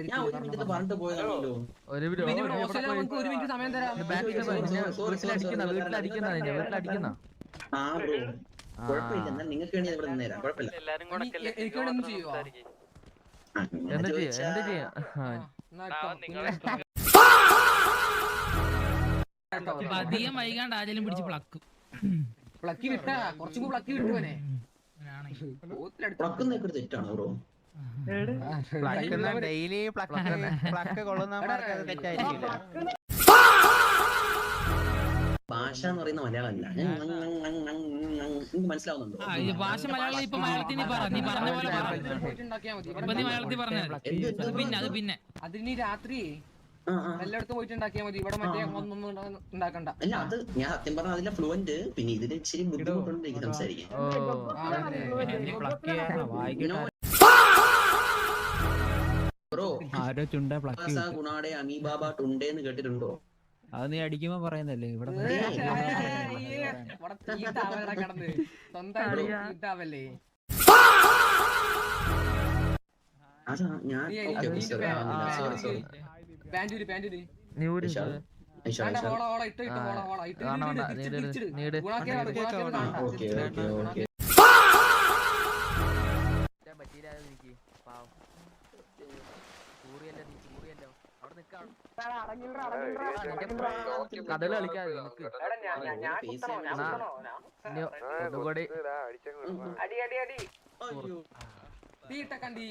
ഞാൻ ഒരു മിനിറ്റ് പറഞ്ഞിട്ട് പോയതാണല്ലോ. ഒരു മിനിറ്റ് സമയം തരാം. വീട്ടിലടിക്കുന്ന ആ ബ്രോ കുഴപ്പമില്ല, എന്നാൽ നിങ്ങൾക്ക് വേണ്ടി ഇവിടെ നിന്നേരാം, കുഴപ്പമില്ല. എനിക്ക് വേണ്ടി ഒന്നും ചെയ്യുവോ? എന്ത് ചെയ്യാ അധികം വൈകാണ്ട് ആരെങ്കിലും പിടിച്ച് പ്ലക്കും. പ്ലക്കി വിട്ടാ കുറച്ചും കൂടി പ്ലക്കി വിട്ടുവനെ. പ്ലക്കുന്നൊക്കെ തെറ്റാണോ ബ്രോ? ഡെയിലി പ്ലക്ക് കൊള്ളുന്നവന്മാർക്ക് അത് തെറ്റായിരിക്കില്ല. ഭാഷ എന്ന് പറയുന്ന മലയാളമല്ല, നിങ്ങൾക്ക് മനസ്സിലാവുന്നുണ്ടോ? ഭാഷ മലയാളം ഇപ്പൊ മലയാളത്തിൽ നീ പറഞ്ഞ പോലെ ഇപ്പൊ നീ മലയാളത്തിൽ പറഞ്ഞ പിന്നെ അത് പിന്നെ അതിന് രാത്രി എല്ലായിടത്തും പോയിട്ട് ഉണ്ടാക്കിയാൽ മതി. ഇവിടെ മറ്റേ ഒന്നും ഉണ്ടാക്കണ്ട. അല്ല അത് ഞാൻ സത്യം പറഞ്ഞ അതിലെ ഫ്ലുവന്റ്, പിന്നെ ഇതിന് ഇച്ചിരി ബുദ്ധിമുട്ടുണ്ട് എനിക്ക് സംസാരിക്കാൻ. ബ്രോ ഗുണാടെ അമീബാബ ടുണ്ടേന്ന് കേട്ടിട്ടുണ്ടോ? അത് നീ അടിക്കുമ്പോ പറയുന്നല്ലേ ഇവിടെ. അതാ ഞാൻ കഥകളി കളിക്കാതെ അടി